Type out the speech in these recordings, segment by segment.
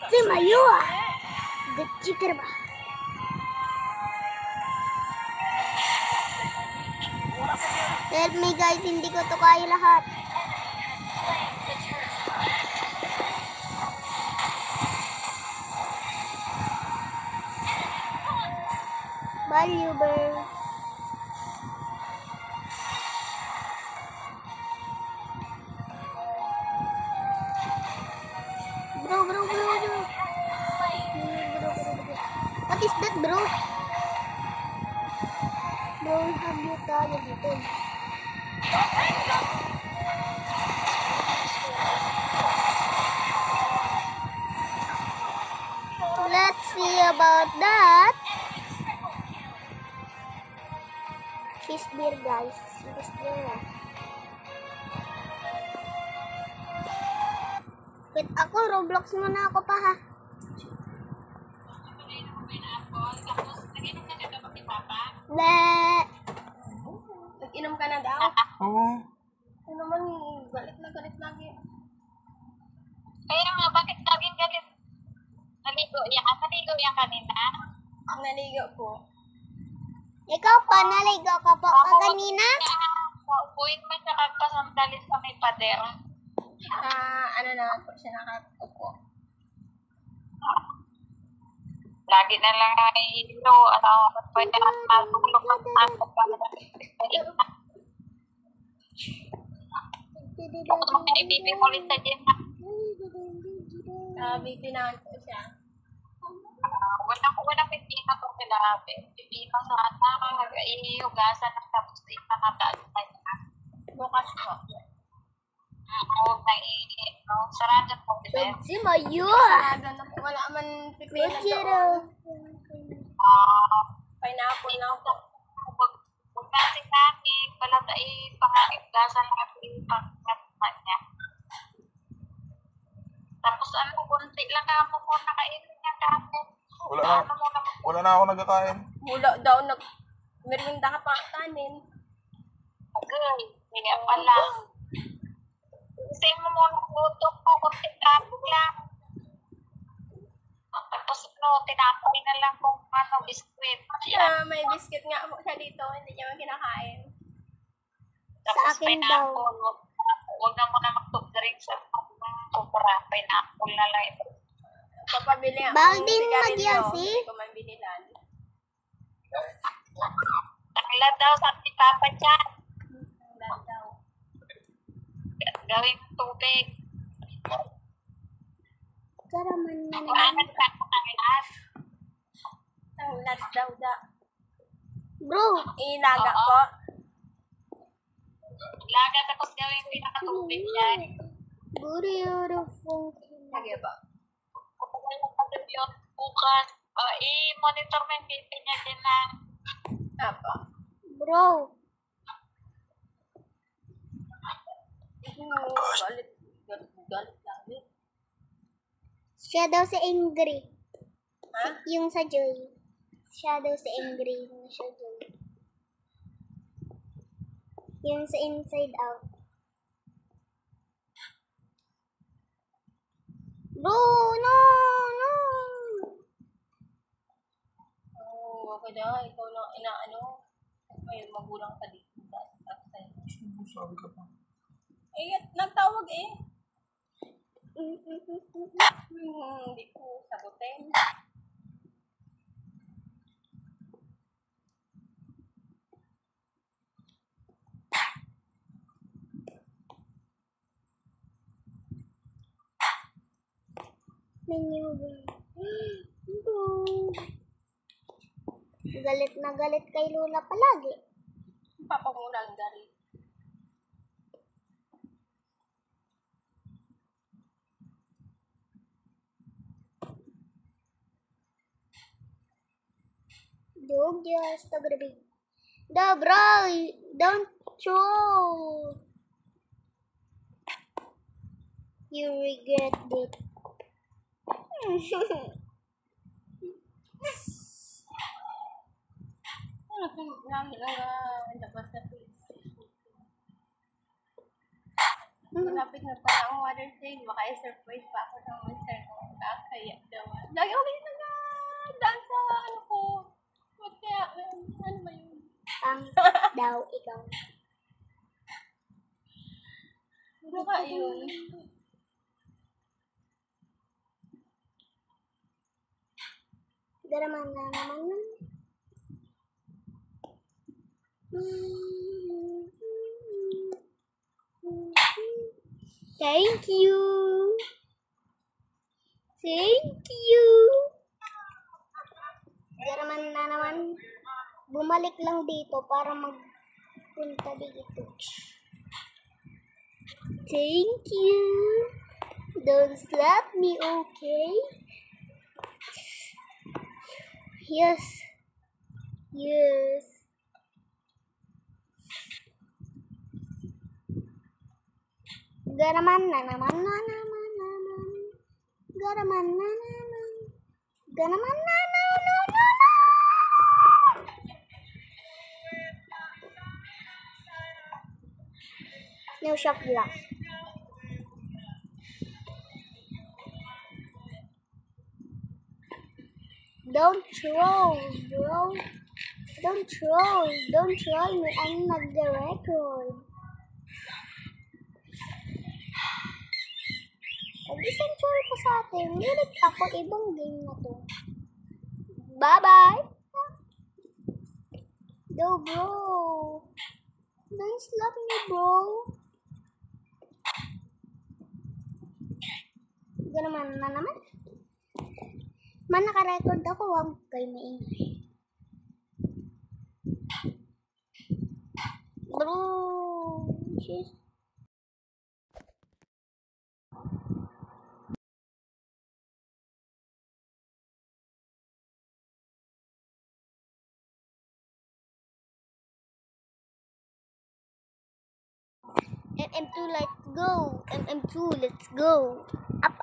Sumayo ah! Gachikar ba? Help me guys, hindi ko to kaya lahat. Value bear. Bro. What is that, bro? Bro, have you tayo dito? Let's see about that. Fish beer, guys. Fish beer. Wait, ako, Roblox muna ako pa ha. Le. Nag-inom ka na daw? Oo. Ano naman, galit lagi. Kaya nga, bakit laging galit? Naligo yan kanina. Naligo po. Ikaw pa, naligo ka po ka kanina? Paupuin mo siya kagpasandalis sa may pader. Ano na po siya nakatupo. Lagi na lang nahihilo. Pwede na matulog ng ako para Kung naibibig ulit sa gym. Bibinahan po siya. Walang pipina kung sinabi. Pipina sana, ihugasan ng tapos ipakataas na niya. Bukas po. Huwag na sarado po. Sumayo! Sarado na po. Wala man pipila doon. Pineapple na po. Huwag natin namin. Walang ipangahigasan natin ipakataas niya. Tapos kunti lang ako po nakainin niya kahapon. Wala na ako nagkakain. Wala daw, merinda ka pa kanin. Agay, kaya pala. Kasi mo muna luto ko, kunti kapag lang. Tapos tinapay na lang kung biskuit. May biscuit nga po siya dito, hindi niya man kinakain. Tapos Sa akin daw. Huwag na muna mag-drink sa kupura. Pineapple na lang ito. Papabili ako Bawal ng din sigarilyo. magyasi. Hindi ko man binilan. Takla daw sa papa dyan. Wala daw. Gawin tubig. Karaman na naman. Kuhanan ka ng lahat. Ang lat daw da. Bro, Ilaga Oo. po. Laga tapos gawin pinakatubig yan. beautiful. Sige ba? Kapag yung pag-review bukas, i-monitor mo yung BP niya din na Apa. Bro, Galit lagi. siya daw si angry. Ha? Yung sa Joy. Siya daw si angry. Yung sa Joy. Yung sa Inside Out. Bro, no! Ako daw, ikaw lang inaano. May magulang ka dito. Sabi ka pa. Nagtawag eh. Hindi ko sagutin. Maneuver. Bro. Galit na galit kay Lola palagi. Papamulang galit. Dog, just grabe. Da, bro, don't throw. You regret it. Lagi lang labas na please. Malapit na pala ang Mother's Day. Baka i-surprise pa ako ng mister ko. Kaya daw. Lagi ako din nag-dance sa ano ko. Ba't kaya, ano ba yun? Daw, ikaw. Ano ka yun? Daraman na naman nun. Thank you. Thank you. Daraman na naman. Bumalik lang dito para magpunta dito. Thank you. Don't slap me, okay? Yes. Yes. Garaman na naman. Garaman na naman. Garaman na naman. No shop glass. Don't troll, bro. Don't troll. Don't troll me. I'm not the record. Nag-isang troll pa sa atin. Ngunit ako ibang game na to. Bye-bye. Go, bro. Don't slap me, bro. Ganaman na naman. Man, naka-record ako. Huwag kayo maingay. Bro. She's... MM2, let's go. MM2, let's go. Up.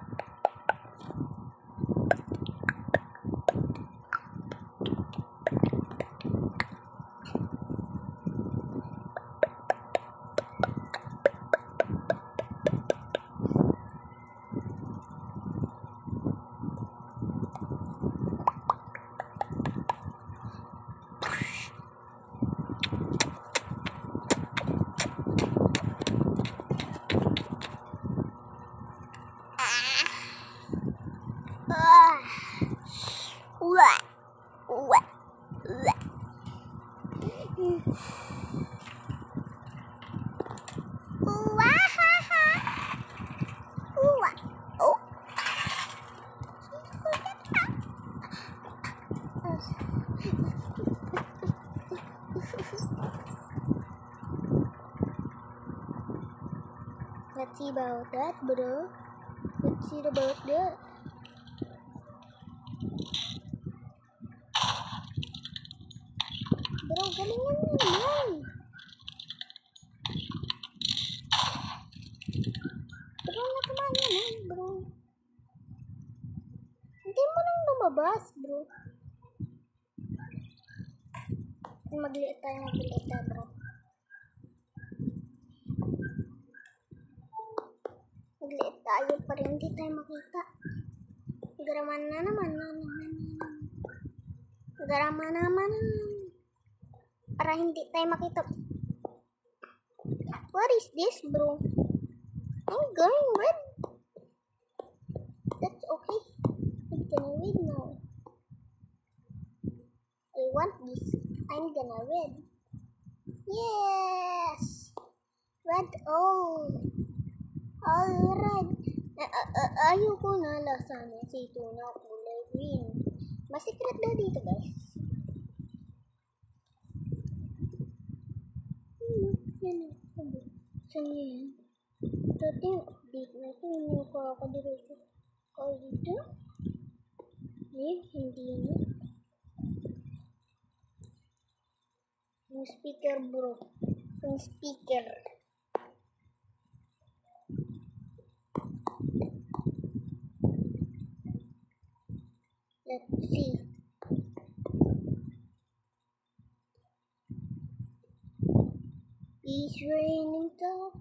Let's see about that, bro. Let's see about that. Bro, galingan mo naman. Bro, nakamaan naman, bro. Hindi mo lang lumabas, bro. Magliit tayo, bro. Magliit tayo pa rin, hindi tayo makita. Garaman na naman. Garaman naman. Para hindi tayo makita. What is this, bro? I'm going red. That's okay. I'm gonna red now. I want this. I'm gonna red. Yes! Red all. All red. Ayoko na lasana si tuna kulay green. Mas secret daw dito, guys. Saan yan? Dati yung update natin. Yung kakadiretso. Kaya dito? Hindi na. Yung speaker, bro. Yung speaker. Let's see. It's raining tacos.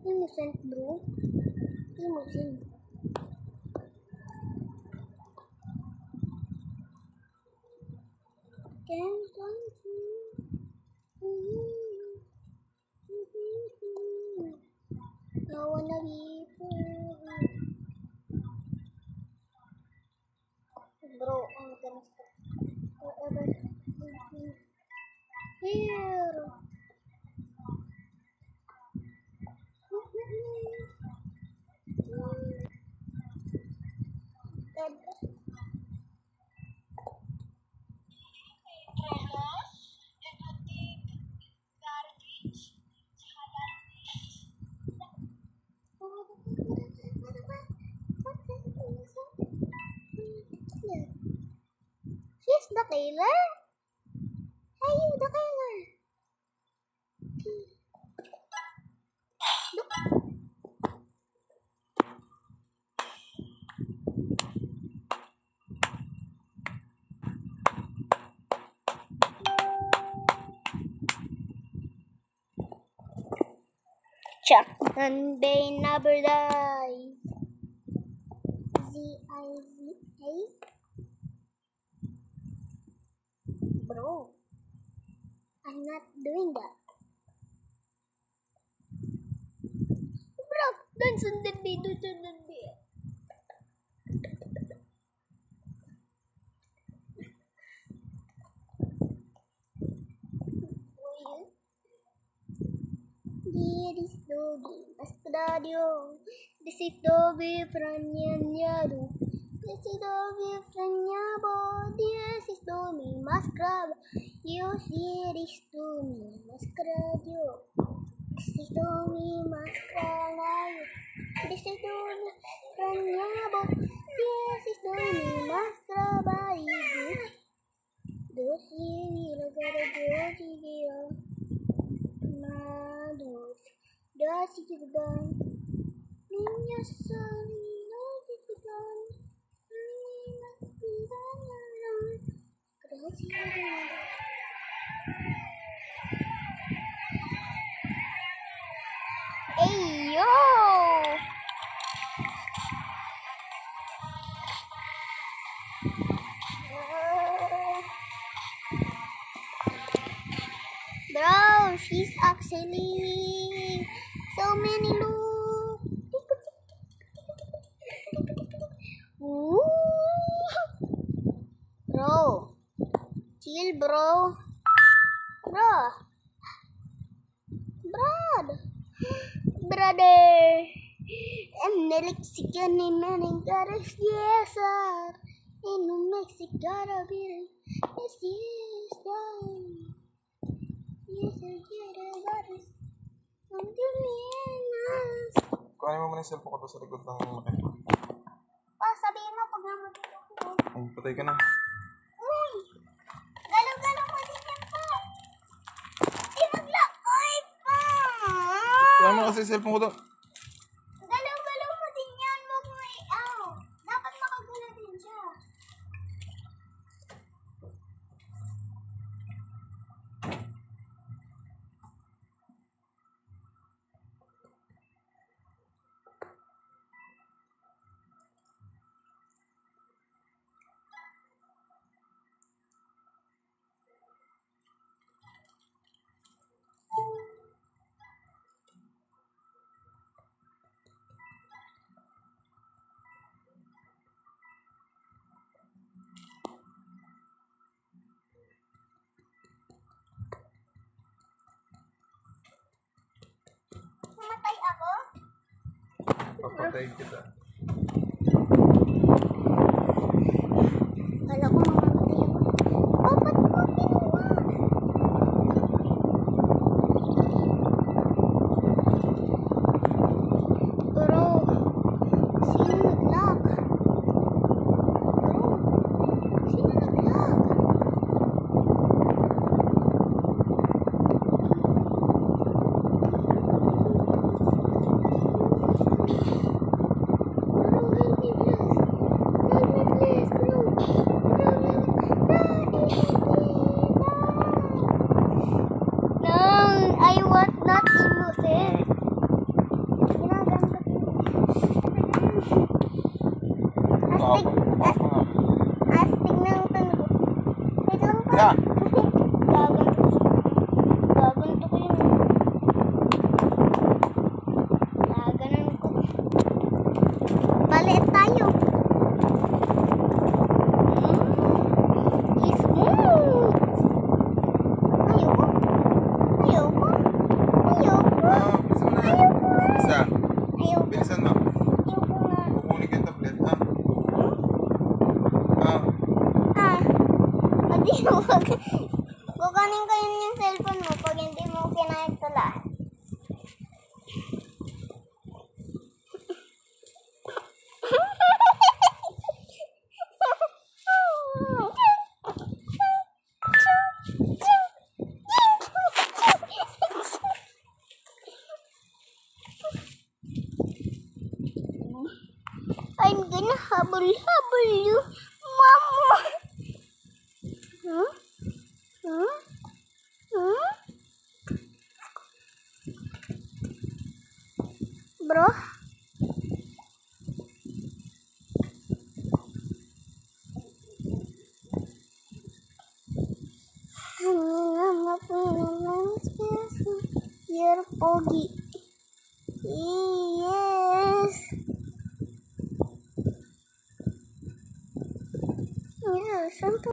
Innocent, bro. Innocent. I wanna be free. Bro, I'm gonna stop forever. Here. She's the killer? Hey, you the killer? Chuck and they never die. Z-I-Z-A. Bro, I'm not doing that. Bro, don't sundan dito, sundan dito. Here is Doggy, Astradio. This is Doggy Franyanyado. This is Doggy Franyabo. This is Doggy Mascrab. You see this Doggy Mascradio. This is Doggy Mascralayo. This is Doggy Franyabo. This is Doggy Mascrabayo. Dosi Lagara Dosi Dio. Mados, dasi juga, niña salino juga, niña pidana, gracias. Hey yo! Bro, she's actually so many loot. Ooh. Bro, chill, bro. Brother. En el mexicano en caras yesar. En un mexicano bien. Es yes, yes, I get it, that is Angelina's. Kuhanin mo muna yung cellphone ko to sa likod ng laki. Sabihin mo pag namatay ako. Ay, patay ka na. Uy! Galaw-galaw mo din yan pa. Di maglakoy pa. Kuhanin mo kasi yung cellphone ko to. Galaw-galaw mo din yan. Huwag mo i-aw. Dapat makagala din siya. Namatay ako? Papatayin kita. Kala ko mamamatay ako. Ba't mo ginawa? Bro, sino nag-lock? No, I was not innocent. Astig. Bukas mo nga. Astig ng tunog. Wait lang po. Yeah. Gaganto ko yun. Gaganan ko. Maliit tayo. Smooth. Ayoko. Ayoko. Ayoko. Bilisan mo na. Ayoko. Isa. Ayoko. Bilisan mo. Ayoko nga. Kukunin ko yung tablet, ha? Hindi wag. Kukunin ko yun yung cellphone mo pag hindi mo kinahit ito lahat. I'm gonna habol you, mama. Huh? Huh? Huh? Bro? You're pogi. Yes. Yes,